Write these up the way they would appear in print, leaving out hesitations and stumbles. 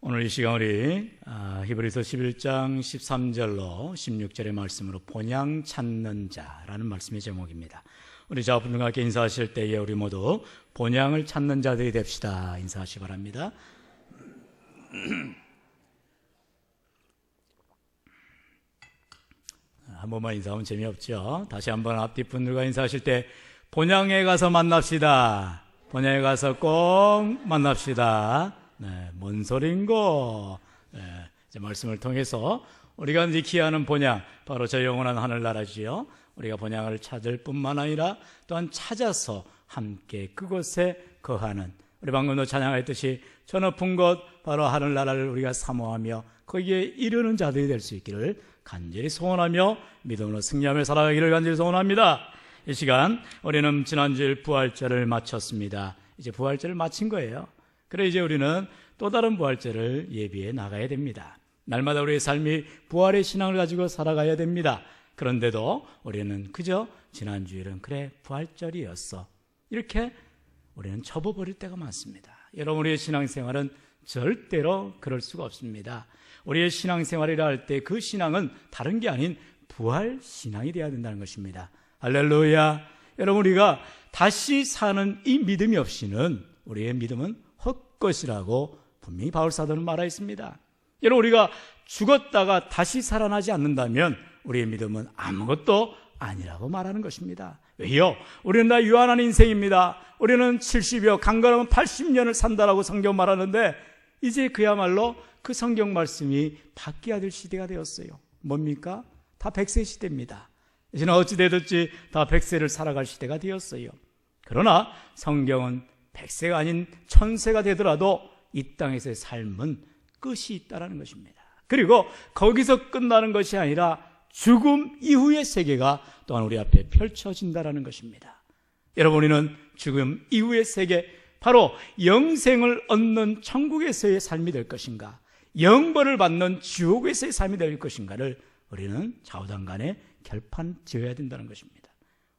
오늘 이 시간 우리 히브리서 11장 13절로 16절의 말씀으로 본향 찾는 자라는 말씀의 제목입니다. 우리 자분들과 함께 인사하실 때에 우리 모두 본향을 찾는 자들이 됩시다. 인사하시기 바랍니다. 한 번만 인사하면 재미없죠. 다시 한번 앞뒤 분들과 인사하실 때 본향에 가서 만납시다. 본향에 가서 꼭 만납시다. 네, 뭔 소린고? 네, 이제 말씀을 통해서 우리가 이제 기하는 본향, 바로 저 영원한 하늘나라지요. 우리가 본향을 찾을 뿐만 아니라 또한 찾아서 함께 그곳에 거하는, 우리 방금도 찬양했듯이 저 높은 곳 바로 하늘나라를 우리가 사모하며 거기에 이르는 자들이 될 수 있기를 간절히 소원하며 믿음으로 승리하며 살아가기를 간절히 소원합니다. 이 시간 우리는 지난주일 부활절을 마쳤습니다. 이제 부활절을 마친 거예요. 그래 이제 우리는 또 다른 부활절을 예비해 나가야 됩니다. 날마다 우리의 삶이 부활의 신앙을 가지고 살아가야 됩니다. 그런데도 우리는 그저 지난주일은 그래 부활절이었어 이렇게 우리는 접어버릴 때가 많습니다. 여러분, 우리의 신앙생활은 절대로 그럴 수가 없습니다. 우리의 신앙생활이라 할 때 그 신앙은 다른 게 아닌 부활신앙이 되어야 된다는 것입니다. 할렐루야. 여러분, 우리가 다시 사는 이 믿음이 없이는 우리의 믿음은 헛것이라고 분명히 바울사도는 말하였습니다. 여러분, 우리가 죽었다가 다시 살아나지 않는다면 우리의 믿음은 아무것도 아니라고 말하는 것입니다. 왜요? 우리는 다 유한한 인생입니다. 우리는 70여 강건하면 80년을 산다라고 성경 말하는데 이제 그야말로 그 성경 말씀이 바뀌어야 될 시대가 되었어요. 뭡니까? 다 100세 시대입니다. 이제는 어찌되든지 다 100세를 살아갈 시대가 되었어요. 그러나 성경은 100세가 아닌 1000세가 되더라도 이 땅에서의 삶은 끝이 있다는 것입니다. 그리고 거기서 끝나는 것이 아니라 죽음 이후의 세계가 또한 우리 앞에 펼쳐진다는 것입니다. 여러분, 우리는 죽음 이후의 세계, 바로 영생을 얻는 천국에서의 삶이 될 것인가, 영벌을 받는 지옥에서의 삶이 될 것인가를 우리는 좌우당간에 결판 지어야 된다는 것입니다.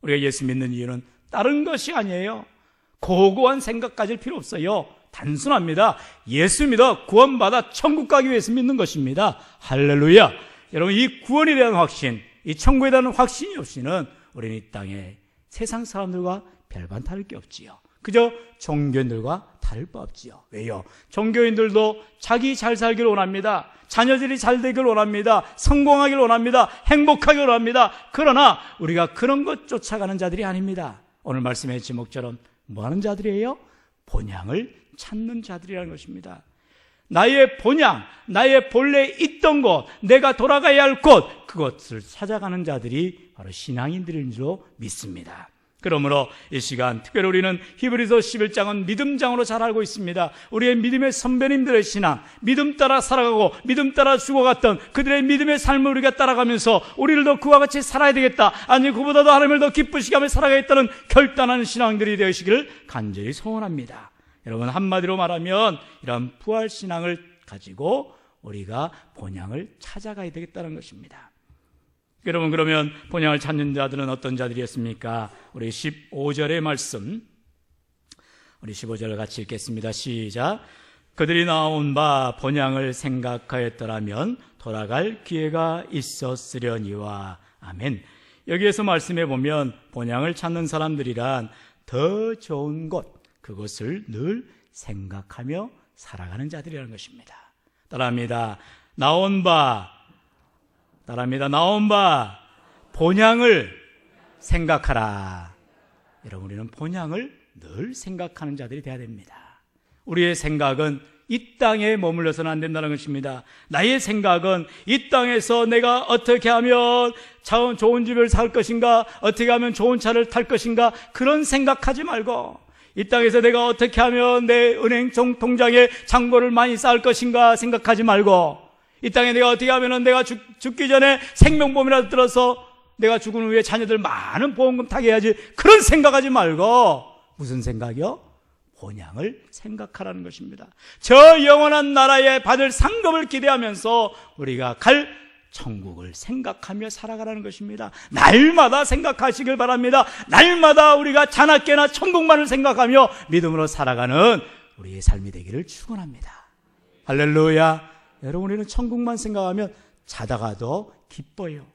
우리가 예수 믿는 이유는 다른 것이 아니에요. 고고한 생각 가질 필요 없어요. 단순합니다. 예수 믿어 구원받아 천국 가기 위해서 믿는 것입니다. 할렐루야. 여러분, 이 구원에 대한 확신, 이 천국에 대한 확신이 없이는 우리는 이 땅에 세상 사람들과 별반 다를 게 없지요. 그저 종교인들과 다를 바 없지요. 왜요? 종교인들도 자기 잘 살기를 원합니다. 자녀들이 잘 되기를 원합니다. 성공하기를 원합니다. 행복하기를 원합니다. 그러나 우리가 그런 것 쫓아가는 자들이 아닙니다. 오늘 말씀의 제목처럼 뭐 하는 자들이에요? 본향을 찾는 자들이라는 것입니다. 나의 본향, 나의 본래 있던 곳, 내가 돌아가야 할 곳, 그것을 찾아가는 자들이 바로 신앙인들인 줄로 믿습니다. 그러므로 이 시간 특별히 우리는 히브리서 11장은 믿음장으로 잘 알고 있습니다. 우리의 믿음의 선배님들의 신앙, 믿음 따라 살아가고 믿음 따라 죽어갔던 그들의 믿음의 삶을 우리가 따라가면서 우리들도 그와 같이 살아야 되겠다, 아니 그보다도 하나님을 더 기쁘시게 하며 살아가겠다는 결단하는 신앙들이 되시기를 간절히 소원합니다. 여러분, 한마디로 말하면 이런 부활신앙을 가지고 우리가 본향을 찾아가야 되겠다는 것입니다. 여러분, 그러면 본향을 찾는 자들은 어떤 자들이었습니까? 우리 15절의 말씀, 우리 15절을 같이 읽겠습니다. 시작. 그들이 나온 바 본향을 생각하였더라면 돌아갈 기회가 있었으려니와. 아멘. 여기에서 말씀해 보면 본향을 찾는 사람들이란 더 좋은 곳, 그것을 늘 생각하며 살아가는 자들이라는 것입니다. 따라합니다. 나온 바 본향을 생각하라. 여러분, 우리는 본향을 늘 생각하는 자들이 되어야 됩니다. 우리의 생각은 이 땅에 머물러서는 안 된다는 것입니다. 나의 생각은 이 땅에서 내가 어떻게 하면 좋은 집을 살 것인가, 어떻게 하면 좋은 차를 탈 것인가, 그런 생각하지 말고 이 땅에서 내가 어떻게 하면 내 은행 통장에 잔고를 많이 쌓을 것인가 생각하지 말고, 이 땅에 내가 어떻게 하면 내가 죽기 전에 생명보험이라도 들어서 내가 죽은 후에 자녀들 많은 보험금 타게 해야지, 그런 생각하지 말고 무슨 생각이요? 본향을 생각하라는 것입니다. 저 영원한 나라에 받을 상급을 기대하면서 우리가 갈 천국을 생각하며 살아가라는 것입니다. 날마다 생각하시길 바랍니다. 날마다 우리가 자나깨나 천국만을 생각하며 믿음으로 살아가는 우리의 삶이 되기를 축원합니다. 할렐루야. 여러분, 우리는 천국만 생각하면 자다가도 기뻐요.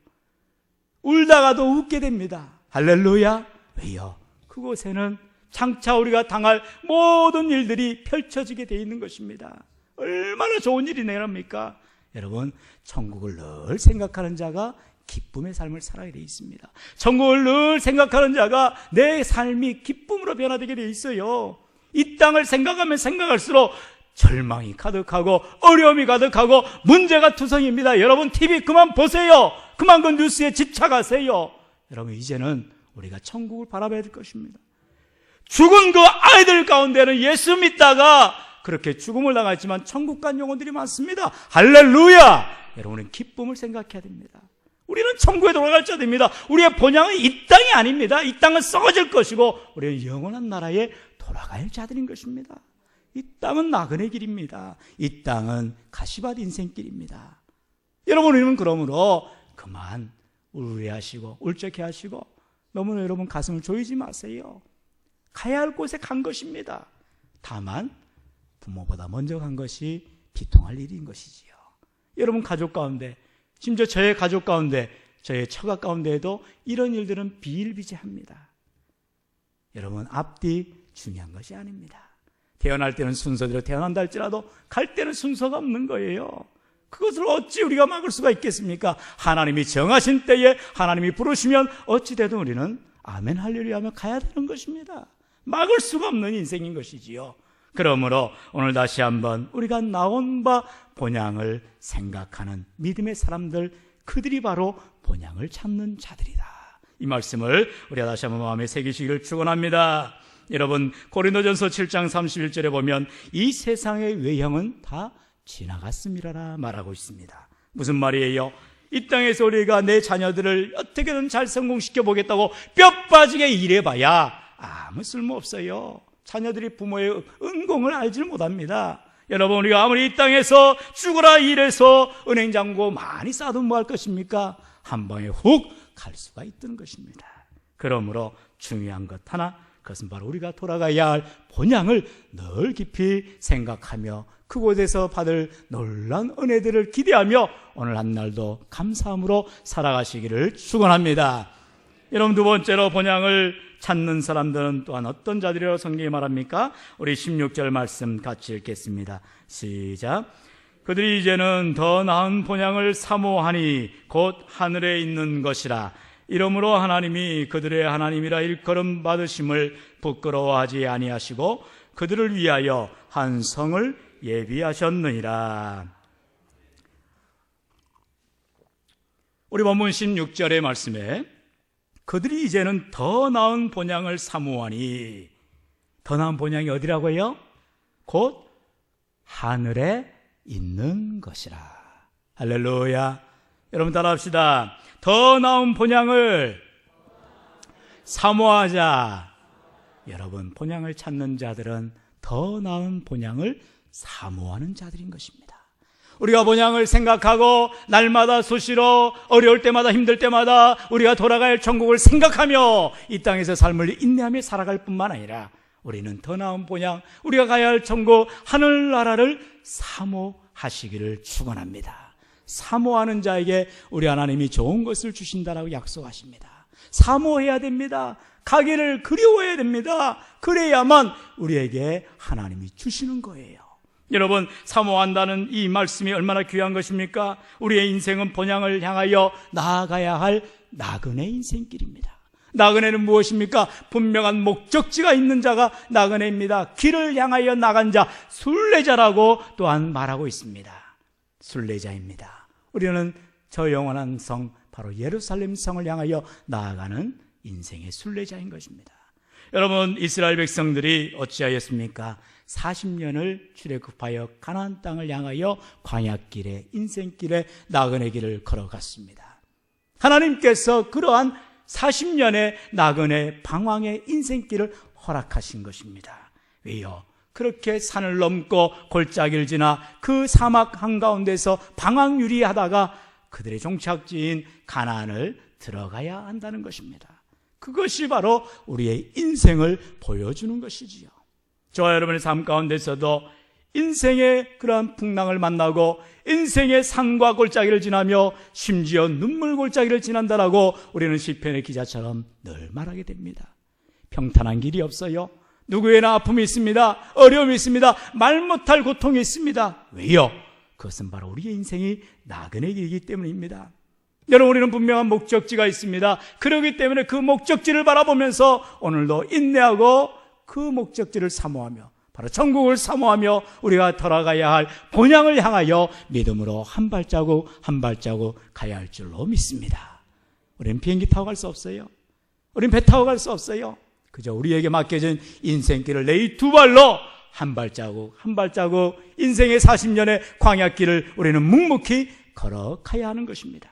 울다가도 웃게 됩니다. 할렐루야. 왜요? 그곳에는 장차 우리가 당할 모든 일들이 펼쳐지게 되어 있는 것입니다. 얼마나 좋은 일이 내랍니까? 여러분, 천국을 늘 생각하는 자가 기쁨의 삶을 살아야 되어 있습니다. 천국을 늘 생각하는 자가 내 삶이 기쁨으로 변화되게 되어 있어요. 이 땅을 생각하면 생각할수록 절망이 가득하고 어려움이 가득하고 문제가 투성입니다. 여러분, TV 그만 보세요. 그만 그 뉴스에 집착하세요. 여러분, 이제는 우리가 천국을 바라봐야 될 것입니다. 죽은 그 아이들 가운데는 예수 믿다가 그렇게 죽음을 당했지만 천국 간 영혼들이 많습니다. 할렐루야. 여러분은 기쁨을 생각해야 됩니다. 우리는 천국에 돌아갈 자들입니다. 우리의 본향은 이 땅이 아닙니다. 이 땅은 썩어질 것이고 우리는 영원한 나라에 돌아갈 자들인 것입니다. 이 땅은 나그네 길입니다. 이 땅은 가시밭 인생길입니다. 여러분, 우리는 그러므로 그만 우울해하시고 울적해하시고 너무나 여러분 가슴을 조이지 마세요. 가야 할 곳에 간 것입니다. 다만 부모보다 먼저 간 것이 비통할 일인 것이지요. 여러분 가족 가운데, 심지어 저의 가족 가운데, 저의 처가 가운데에도 이런 일들은 비일비재합니다. 여러분, 앞뒤 중요한 것이 아닙니다. 태어날 때는 순서대로 태어난다 할지라도 갈 때는 순서가 없는 거예요. 그것을 어찌 우리가 막을 수가 있겠습니까? 하나님이 정하신 때에 하나님이 부르시면 어찌 되든 우리는 아멘 할렐루야 하며 가야 되는 것입니다. 막을 수가 없는 인생인 것이지요. 그러므로 오늘 다시 한번 우리가 나온 바 본향을 생각하는 믿음의 사람들, 그들이 바로 본향을 찾는 자들이다. 이 말씀을 우리가 다시 한번 마음에 새기시기를 축원합니다. 여러분, 고린도전서 7장 31절에 보면 이 세상의 외형은 다 지나갔음이라라 말하고 있습니다. 무슨 말이에요? 이 땅에서 우리가 내 자녀들을 어떻게든 잘 성공시켜 보겠다고 뼈 빠지게 일해봐야 아무 쓸모없어요. 자녀들이 부모의 은공을 알지 못합니다. 여러분, 우리가 아무리 이 땅에서 죽어라 일해서 은행 잔고 많이 쌓아도 뭐 할 것입니까? 한 방에 훅 갈 수가 있다는 것입니다. 그러므로 중요한 것 하나, 그것은 바로 우리가 돌아가야 할 본향을 늘 깊이 생각하며 그곳에서 받을 놀라운 은혜들을 기대하며 오늘 한 날도 감사함으로 살아가시기를 축원합니다. 여러분, 두 번째로 본향을 찾는 사람들은 또한 어떤 자들이라고 성경이 말합니까? 우리 16절 말씀 같이 읽겠습니다. 시작. 그들이 이제는 더 나은 본향을 사모하니 곧 하늘에 있는 것이라. 이러므로 하나님이 그들의 하나님이라 일컬음 받으심을 부끄러워하지 아니하시고 그들을 위하여 한 성을 예비하셨느니라. 우리 본문 16절의 말씀에 그들이 이제는 더 나은 본향을 사모하니, 더 나은 본향이 어디라고요? 곧 하늘에 있는 것이라. 할렐루야. 여러분 따라합시다. 더 나은 본향을 사모하자. 여러분, 본향을 찾는 자들은 더 나은 본향을 사모하는 자들인 것입니다. 우리가 본향을 생각하고 날마다 수시로 어려울 때마다 힘들 때마다 우리가 돌아갈 천국을 생각하며 이 땅에서 삶을 인내하며 살아갈 뿐만 아니라 우리는 더 나은 본향, 우리가 가야 할 천국 하늘나라를 사모하시기를 축원합니다. 사모하는 자에게 우리 하나님이 좋은 것을 주신다라고 약속하십니다. 사모해야 됩니다. 가기를 그리워해야 됩니다. 그래야만 우리에게 하나님이 주시는 거예요. 여러분, 사모한다는 이 말씀이 얼마나 귀한 것입니까? 우리의 인생은 본향을 향하여 나아가야 할 나그네 인생길입니다. 나그네는 무엇입니까? 분명한 목적지가 있는 자가 나그네입니다. 길을 향하여 나간 자, 순례자라고 또한 말하고 있습니다. 순례자입니다. 우리는 저 영원한 성, 바로 예루살렘 성을 향하여 나아가는 인생의 순례자인 것입니다. 여러분, 이스라엘 백성들이 어찌하였습니까? 40년을 출애굽하여 가나안 땅을 향하여 광야길에, 인생길에 나그네 길을 걸어갔습니다. 하나님께서 그러한 40년의 나그네 방황의 인생길을 허락하신 것입니다. 왜요? 그렇게 산을 넘고 골짜기를 지나 그 사막 한가운데서 방황유리하다가 그들의 종착지인 가나안을 들어가야 한다는 것입니다. 그것이 바로 우리의 인생을 보여주는 것이지요. 저와 여러분의 삶 가운데서도 인생의 그러한 풍랑을 만나고 인생의 산과 골짜기를 지나며 심지어 눈물 골짜기를 지난다라고 우리는 시편의 기자처럼 늘 말하게 됩니다. 평탄한 길이 없어요. 누구에나 아픔이 있습니다. 어려움이 있습니다. 말 못할 고통이 있습니다. 왜요? 그것은 바로 우리의 인생이 나그네 길이기 때문입니다. 여러분, 우리는 분명한 목적지가 있습니다. 그렇기 때문에 그 목적지를 바라보면서 오늘도 인내하고 그 목적지를 사모하며 바로 천국을 사모하며 우리가 돌아가야 할 본향을 향하여 믿음으로 한 발자국 한 발자국 가야 할 줄로 믿습니다. 우리는 비행기 타고 갈 수 없어요. 우리는 배 타고 갈 수 없어요. 그저 우리에게 맡겨진 인생길을 내 이 두 발로 한 발자국 한 발자국 인생의 40년의 광야길을 우리는 묵묵히 걸어가야 하는 것입니다.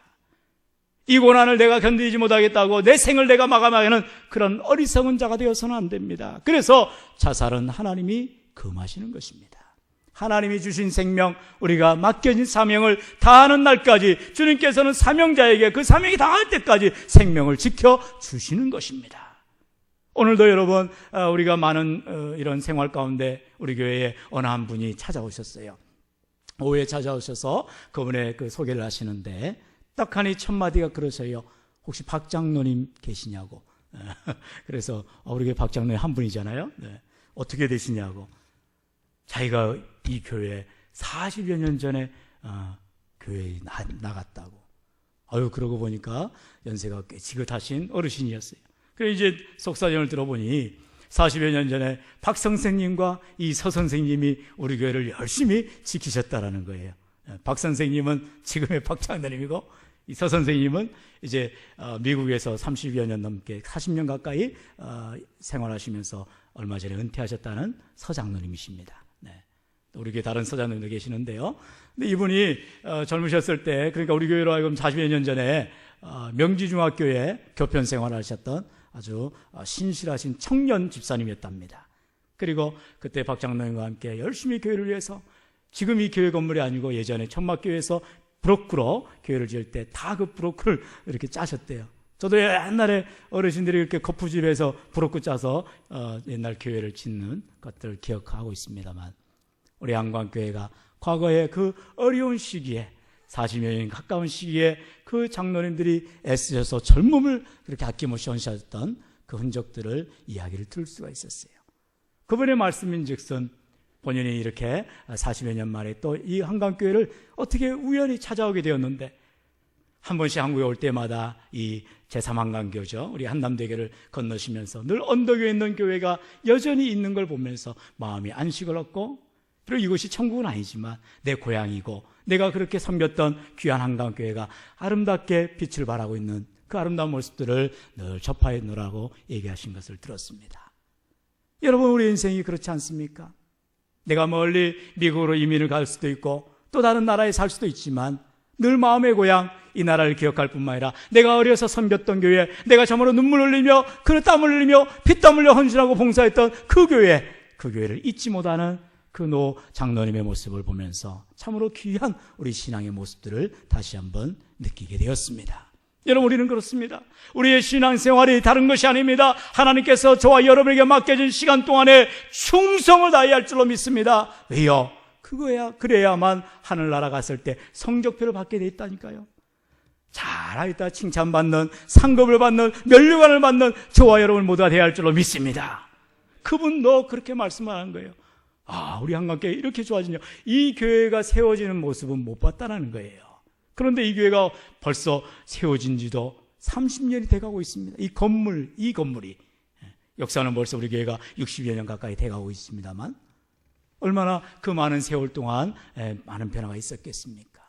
이 고난을 내가 견디지 못하겠다고 내 생을 내가 마감하는 그런 어리석은 자가 되어서는 안 됩니다. 그래서 자살은 하나님이 금하시는 것입니다. 하나님이 주신 생명, 우리가 맡겨진 사명을 다하는 날까지 주님께서는 사명자에게 그 사명이 다할 때까지 생명을 지켜주시는 것입니다. 오늘도 여러분, 우리가 많은 이런 생활 가운데 우리 교회에 어느 한 분이 찾아오셨어요. 오후에 찾아오셔서 그분의 그 소개를 하시는데 딱 하니 첫 마디가 그러세요. 혹시 박 장로님 계시냐고. 그래서 우리 교회 박 장로님 한 분이잖아요. 네. 어떻게 되시냐고. 자기가 이 교회에 40여 년 전에 교회에 나갔다고. 그러고 보니까 연세가 꽤 지긋하신 어르신이었어요. 그래서 이제 속사정을 들어보니 40여 년 전에 박 선생님과 이 서 선생님이 우리 교회를 열심히 지키셨다라는 거예요. 박 선생님은 지금의 박 장로님이고 이 서 선생님은 이제 미국에서 30여 년 넘게 40년 가까이 생활하시면서 얼마 전에 은퇴하셨다는 서 장로님이십니다. 네. 우리 교회 다른 서 장로님도 계시는데요. 근데 이분이 젊으셨을 때, 그러니까 우리 교회로 하여금 40여 년 전에 명지중학교에 교편 생활하셨던 아주 신실하신 청년 집사님이었답니다. 그리고 그때 박 장로님과 함께 열심히 교회를 위해서, 지금 이 교회 건물이 아니고 예전에 천막교회에서 브로크로 교회를 지을 때 다 그 브로크를 이렇게 짜셨대요. 저도 옛날에 어르신들이 이렇게 거푸집에서 브로크 짜서 옛날 교회를 짓는 것들을 기억하고 있습니다만, 우리 한광교회가 과거에 그 어려운 시기에 40여 년 가까운 시기에 그 장로님들이 애쓰셔서 젊음을 그렇게 아낌없이 헌신하셨던 그 흔적들을 이야기를 들을 수가 있었어요. 그분의 말씀인즉슨 본인이 이렇게 40여 년 만에 또 이 한강교회를 어떻게 우연히 찾아오게 되었는데, 한 번씩 한국에 올 때마다 이 제3한강교죠, 우리 한남대교를 건너시면서 늘 언덕에 있는 교회가 여전히 있는 걸 보면서 마음이 안식을 얻고, 그리고 이곳이 천국은 아니지만 내 고향이고 내가 그렇게 섬겼던 귀한 한강교회가 아름답게 빛을 발하고 있는 그 아름다운 모습들을 늘 접하여 놓으라고 얘기하신 것을 들었습니다. 여러분, 우리 인생이 그렇지 않습니까? 내가 멀리 미국으로 이민을 갈 수도 있고 또 다른 나라에 살 수도 있지만 늘 마음의 고향, 이 나라를 기억할 뿐만 아니라 내가 어려서 섬겼던 교회, 내가 참으로 눈물 흘리며 그 땀을 흘리며 피땀 흘려 헌신하고 봉사했던 그 교회, 그 교회를 잊지 못하는 그 노 장로님의 모습을 보면서 참으로 귀한 우리 신앙의 모습들을 다시 한번 느끼게 되었습니다. 여러분, 우리는 그렇습니다. 우리의 신앙생활이 다른 것이 아닙니다. 하나님께서 저와 여러분에게 맡겨진 시간 동안에 충성을 다해야 할 줄로 믿습니다. 왜요? 그래야만 하늘나라 갔을 때 성적표를 받게 돼 있다니까요. 잘하겠다 칭찬받는, 상급을 받는, 면류관을 받는 저와 여러분 모두가 되어야 할 줄로 믿습니다. 그분도 그렇게 말씀하는 거예요. 우리 한강교회 이렇게 좋아지냐, 이 교회가 세워지는 모습은 못 봤다는 거예요. 그런데 이 교회가 벌써 세워진 지도 30년이 돼가고 있습니다. 이 건물이 역사는 벌써 우리 교회가 60여 년 가까이 돼가고 있습니다만, 얼마나 그 많은 세월 동안 많은 변화가 있었겠습니까?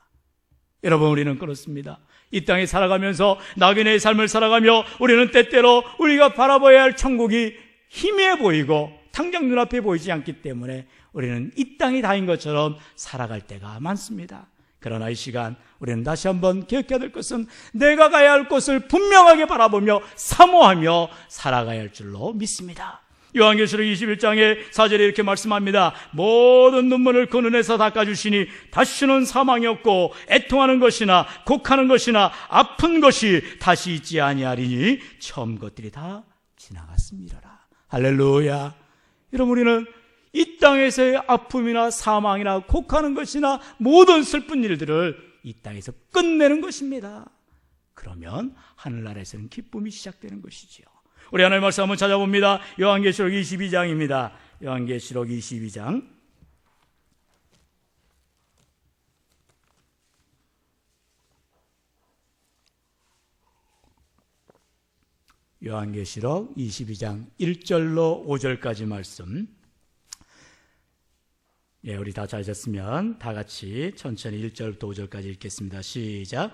여러분, 우리는 그렇습니다. 이 땅에 살아가면서 나그네의 삶을 살아가며 우리는 때때로 우리가 바라봐야 할 천국이 희미해 보이고 당장 눈앞에 보이지 않기 때문에 우리는 이 땅이 다인 것처럼 살아갈 때가 많습니다. 그러나 이 시간 우리는 다시 한번 기억해야 될 것은 내가 가야 할 곳을 분명하게 바라보며 사모하며 살아가야 할 줄로 믿습니다. 요한계시록 21장의 4절에 이렇게 말씀합니다. 모든 눈물을 그 눈에서 닦아주시니 다시는 사망이 없고 애통하는 것이나 곡하는 것이나 아픈 것이 다시 있지 아니하리니 처음 것들이 다 지나갔음이로라. 할렐루야. 여러분, 우리는 이 땅에서의 아픔이나 사망이나 곡하는 것이나 모든 슬픈 일들을 이 땅에서 끝내는 것입니다. 그러면 하늘나라에서는 기쁨이 시작되는 것이지요. 우리 하나님의 말씀 한번 찾아봅니다. 요한계시록 22장입니다. 요한계시록 22장. 요한계시록 22장 1절로 5절까지 말씀. 예, 우리 다 찾으셨으면 다 같이 천천히 1절부터 5절까지 읽겠습니다. 시작.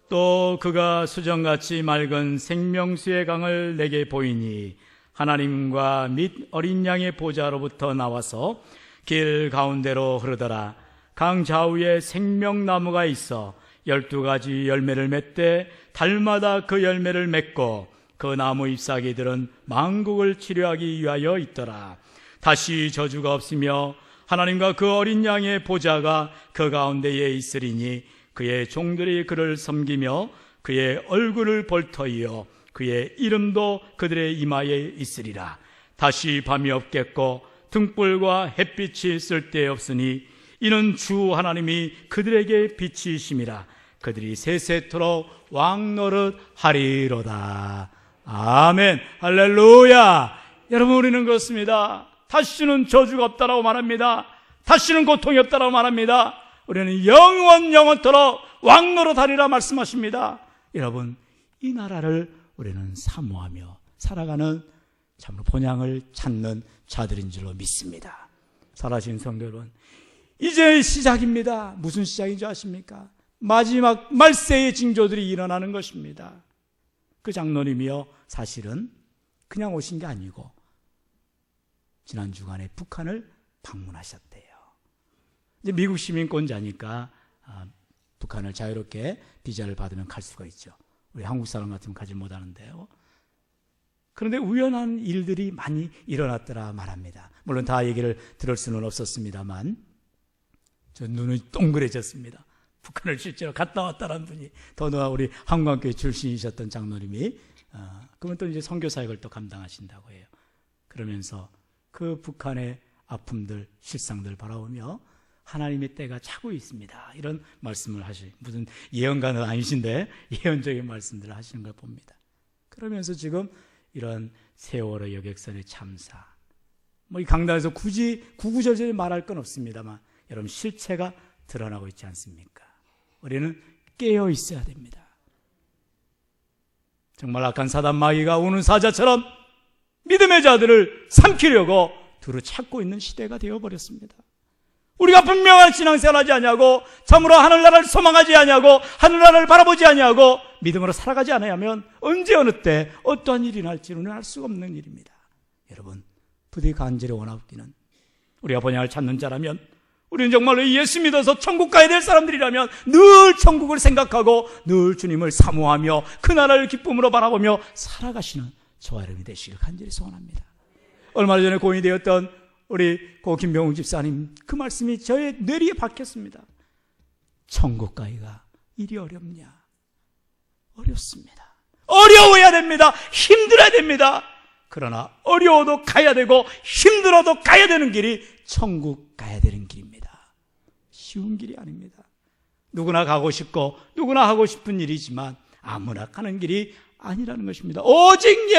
또 그가 수정같이 맑은 생명수의 강을 내게 보이니 하나님과 및 어린 양의 보좌로부터 나와서 길 가운데로 흐르더라. 강 좌우에 생명나무가 있어 12가지 열매를 맺되 달마다 그 열매를 맺고 그 나무 잎사귀들은 만국을 치료하기 위하여 있더라. 다시 저주가 없으며 하나님과 그 어린 양의 보좌가 그 가운데에 있으리니 그의 종들이 그를 섬기며 그의 얼굴을 볼 터이요 그의 이름도 그들의 이마에 있으리라. 다시 밤이 없겠고 등불과 햇빛이 쓸데없으니 이는 주 하나님이 그들에게 빛이심이라. 그들이 세세토록 왕노릇 하리로다. 아멘. 할렐루야. 여러분, 우리는 그렇습니다. 다시는 저주가 없다라고 말합니다. 다시는 고통이 없다라고 말합니다. 우리는 영원토록 왕노릇 하리라 말씀하십니다. 여러분, 이 나라를 우리는 사모하며 살아가는 참으로 본향을 찾는 자들인 줄로 믿습니다. 살아신 성도 여러분, 이제 시작입니다. 무슨 시작인 줄 아십니까? 마지막 말세의 징조들이 일어나는 것입니다. 그 장로님이요, 사실은 그냥 오신 게 아니고 지난 주간에 북한을 방문하셨대요. 이제 미국 시민권자니까 북한을 자유롭게 비자를 받으면 갈 수가 있죠. 우리 한국 사람 같으면 가지 못하는데요. 그런데 우연한 일들이 많이 일어났더라 말합니다. 물론 다 얘기를 들을 수는 없었습니다만 저 눈이 동그래졌습니다. 북한을 실제로 갔다 왔다는 분이, 더누아 우리 한국교회 출신이셨던 장로님이 그러면 또 이제 선교 사역을 또 감당하신다고 해요. 그러면서 그 북한의 아픔들, 실상들 바라보며 하나님의 때가 차고 있습니다. 이런 말씀을 무슨 예언가는 아니신데 예언적인 말씀들을 하시는 걸 봅니다. 그러면서 지금 이런 세월호 여객선의 참사, 이 강단에서 굳이 구구절절 말할 건 없습니다만 여러분, 실체가 드러나고 있지 않습니까? 우리는 깨어 있어야 됩니다. 정말 악한 사단 마귀가 우는 사자처럼 믿음의 자들을 삼키려고 두루 찾고 있는 시대가 되어버렸습니다. 우리가 분명한 신앙생활하지 아니하고 참으로 하늘나라를 소망하지 아니하고 하늘나라를 바라보지 아니하고 믿음으로 살아가지 않으면 언제 어느 때 어떠한 일이 날지는 알 수가 없는 일입니다. 여러분, 부디 간절히 원하옵기는 우리가 본향을 찾는 자라면, 우리는 정말로 예수 믿어서 천국 가야 될 사람들이라면 늘 천국을 생각하고 늘 주님을 사모하며 그 나라를 기쁨으로 바라보며 살아가시는 저와 여러분이 되시길 간절히 소원합니다. 얼마 전에 고인이 되었던 우리 고 김병욱 집사님, 그 말씀이 저의 뇌리에 박혔습니다. 천국 가기가 이리 어렵냐? 어렵습니다. 어려워야 됩니다. 힘들어야 됩니다. 그러나 어려워도 가야 되고 힘들어도 가야 되는 길이 천국 가야 되는 길입니다. 쉬운 길이 아닙니다. 누구나 가고 싶고 누구나 하고 싶은 일이지만 아무나 가는 길이 아니라는 것입니다. 오직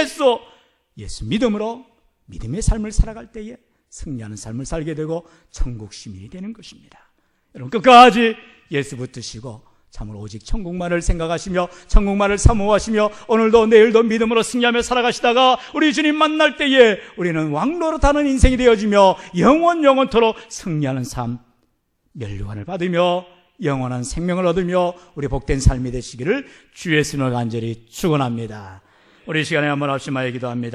예수 믿음으로 믿음의 삶을 살아갈 때에 승리하는 삶을 살게 되고 천국 시민이 되는 것입니다. 여러분, 끝까지 예수 붙드시고 참으로 오직 천국만을 생각하시며 천국만을 사모하시며 오늘도 내일도 믿음으로 승리하며 살아가시다가 우리 주님 만날 때에 우리는 왕노릇하는 인생이 되어지며 영원토록 승리하는 삶, 멸류관을 받으며 영원한 생명을 얻으며 우리 복된 삶이 되시기를 주의 이름으로 간절히 축원합니다. 우리 시간에 한번 합심하여 기도합니다.